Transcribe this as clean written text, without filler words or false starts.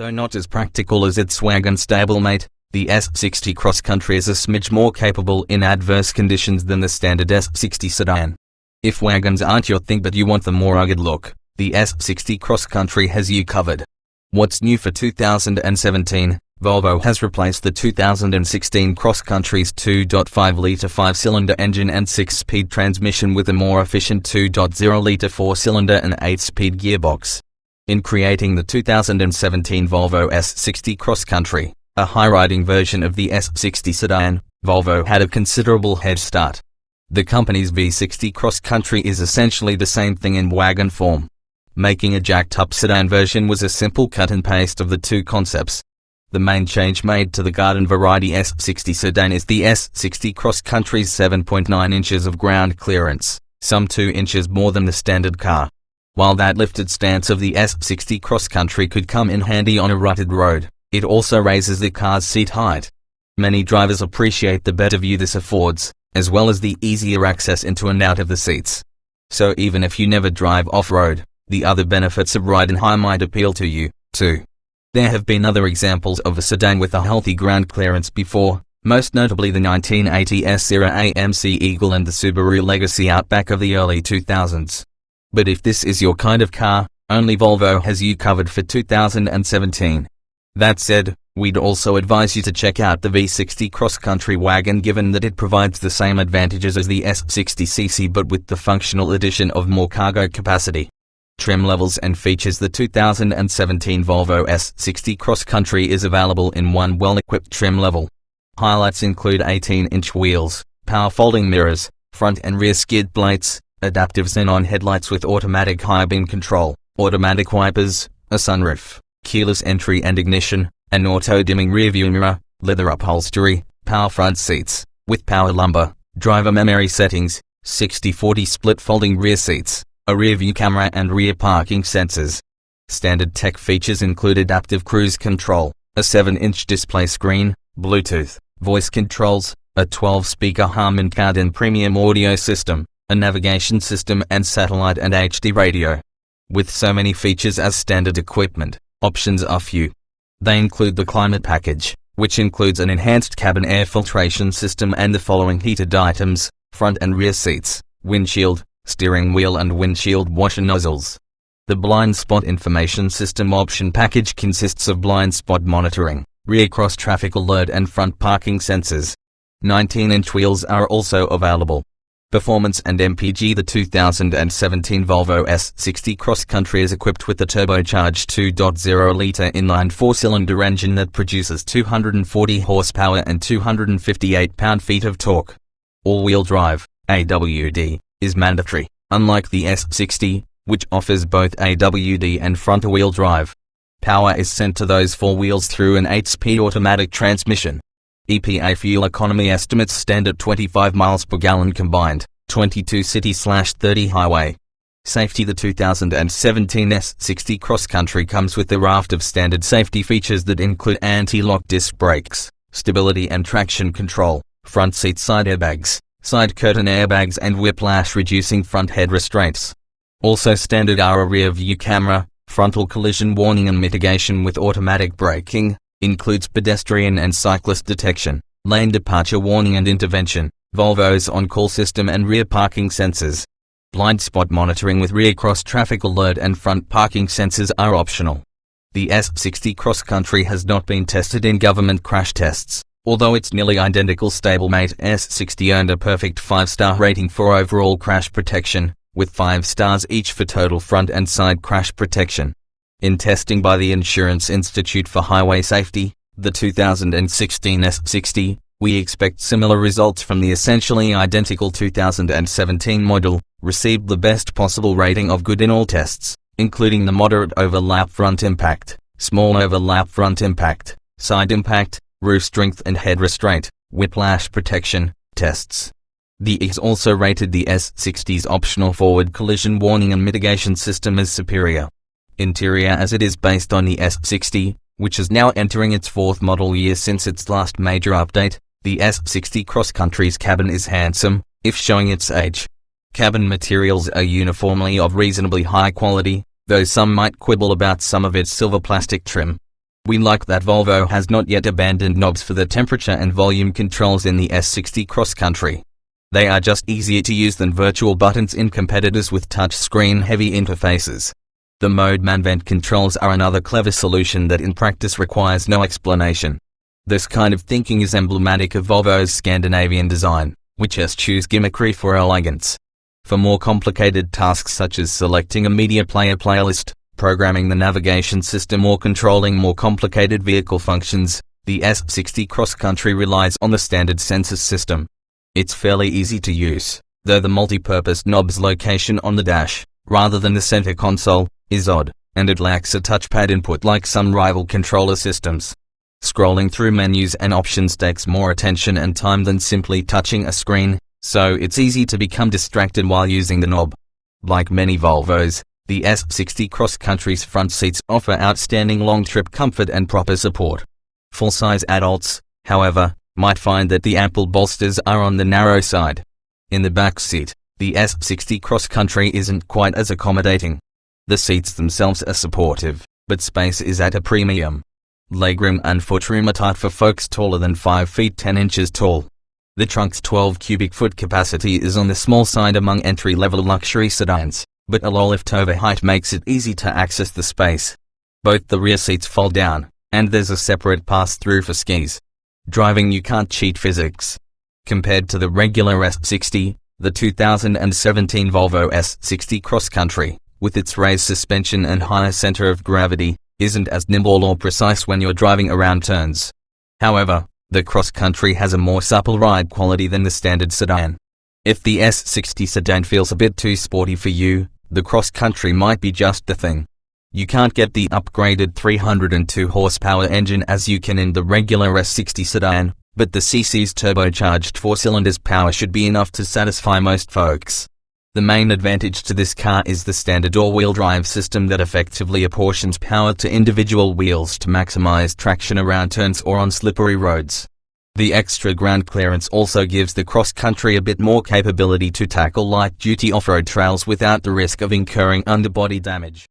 Though not as practical as its wagon stablemate, the S60 Cross Country is a smidge more capable in adverse conditions than the standard S60 sedan. If wagons aren't your thing but you want the more rugged look, the S60 Cross Country has you covered. What's new for 2017? Volvo has replaced the 2016 Cross Country's 2.5-litre 5-cylinder engine and 6-speed transmission with a more efficient 2.0-litre 4-cylinder and 8-speed gearbox. In creating the 2017 Volvo S60 Cross Country, a high-riding version of the S60 sedan, Volvo had a considerable head start. The company's V60 Cross Country is essentially the same thing in wagon form. Making a jacked-up sedan version was a simple cut and paste of the two concepts. The main change made to the garden variety S60 sedan is the S60 Cross Country's 7.9 inches of ground clearance, some 2 inches more than the standard car. While that lifted stance of the S60 Cross Country could come in handy on a rutted road, it also raises the car's seat height. Many drivers appreciate the better view this affords, as well as the easier access into and out of the seats. So even if you never drive off-road, the other benefits of riding high might appeal to you, too. There have been other examples of a sedan with a healthy ground clearance before, most notably the 1980 S-era AMC Eagle and the Subaru Legacy Outback of the early 2000s. But if this is your kind of car, only Volvo has you covered for 2017. That said, we'd also advise you to check out the V60 Cross Country wagon given that it provides the same advantages as the S60cc but with the functional addition of more cargo capacity. Trim levels and features. The 2017 Volvo S60 Cross Country is available in one well-equipped trim level. Highlights include 18-inch wheels, power folding mirrors, front and rear skid plates, adaptive xenon headlights with automatic high beam control, automatic wipers, a sunroof, keyless entry and ignition, an auto-dimming rearview mirror, leather upholstery, power front seats, with power lumbar, driver memory settings, 60/40 split folding rear seats, a rear-view camera and rear parking sensors. Standard tech features include adaptive cruise control, a 7-inch display screen, Bluetooth, voice controls, a 12-speaker Harman Kardon premium audio system, a navigation system and satellite and HD radio. With so many features as standard equipment, options are few. They include the climate package, which includes an enhanced cabin air filtration system and the following heated items: front and rear seats, windshield, steering wheel and windshield washer nozzles. The blind spot information system option package consists of blind spot monitoring, rear cross traffic alert and front parking sensors. 19-inch wheels are also available. Performance and MPG. The 2017 Volvo S60 Cross Country is equipped with the turbocharged 2.0-litre inline 4-cylinder engine that produces 240 horsepower and 258 pound-feet of torque. All-wheel drive, AWD, is mandatory, unlike the S60, which offers both AWD and front-wheel drive. Power is sent to those four wheels through an 8-speed automatic transmission. EPA fuel economy estimates stand at 25 miles per gallon combined, 22 city/30 highway. Safety. The 2017 S60 Cross Country comes with a raft of standard safety features that include anti-lock disc brakes, stability and traction control, front seat side airbags, side curtain airbags and whiplash-reducing front head restraints. Also standard are a rear-view camera, frontal collision warning and mitigation with automatic braking, includes pedestrian and cyclist detection, lane departure warning and intervention, Volvo's on-call system and rear parking sensors. Blind spot monitoring with rear cross traffic alert and front parking sensors are optional. The S60 Cross Country has not been tested in government crash tests, although its nearly identical stablemate S60 earned a perfect 5-star rating for overall crash protection, with 5 stars each for total front and side crash protection. In testing by the Insurance Institute for Highway Safety, the 2016 S60, we expect similar results from the essentially identical 2017 model, received the best possible rating of good in all tests, including the moderate overlap front impact, small overlap front impact, side impact, roof strength and head restraint, whiplash protection, tests. The IGS also rated the S60's optional forward collision warning and mitigation system as superior. Interior. As it is based on the S60, which is now entering its 4th model year since its last major update, the S60 Cross Country's cabin is handsome, if showing its age. Cabin materials are uniformly of reasonably high quality, though some might quibble about some of its silver plastic trim. We like that Volvo has not yet abandoned knobs for the temperature and volume controls in the S60 Cross Country. They are just easier to use than virtual buttons in competitors with touchscreen-heavy interfaces. The mode man-vent controls are another clever solution that in practice requires no explanation. This kind of thinking is emblematic of Volvo's Scandinavian design, which eschews gimmickry for elegance. For more complicated tasks such as selecting a media player playlist, programming the navigation system or controlling more complicated vehicle functions, the S60 Cross Country relies on the standard Census System. It's fairly easy to use, though the multi-purpose knob's location on the dash, rather than the center console, is odd, and it lacks a touchpad input like some rival controller systems. Scrolling through menus and options takes more attention and time than simply touching a screen, so it's easy to become distracted while using the knob. Like many Volvos, the S60 Cross Country's front seats offer outstanding long-trip comfort and proper support. Full-size adults, however, might find that the ample bolsters are on the narrow side. In the back seat, the S60 Cross Country isn't quite as accommodating. The seats themselves are supportive, but space is at a premium. Legroom and footroom are tight for folks taller than 5 feet 10 inches tall. The trunk's 12 cubic foot capacity is on the small side among entry-level luxury sedans, but a low lift-over height makes it easy to access the space. Both the rear seats fold down, and there's a separate pass-through for skis. Driving you can't cheat physics. Compared to the regular S60, the 2017 Volvo S60 Cross Country, with its raised suspension and higher center of gravity, isn't as nimble or precise when you're driving around turns. However, the Cross Country has a more supple ride quality than the standard sedan. If the S60 sedan feels a bit too sporty for you, the Cross Country might be just the thing. You can't get the upgraded 302 horsepower engine as you can in the regular S60 sedan, but the cc's turbocharged 4-cylinders power should be enough to satisfy most folks. The main advantage to this car is the standard all-wheel drive system that effectively apportions power to individual wheels to maximize traction around turns or on slippery roads. The extra ground clearance also gives the Cross Country a bit more capability to tackle light-duty off-road trails without the risk of incurring underbody damage.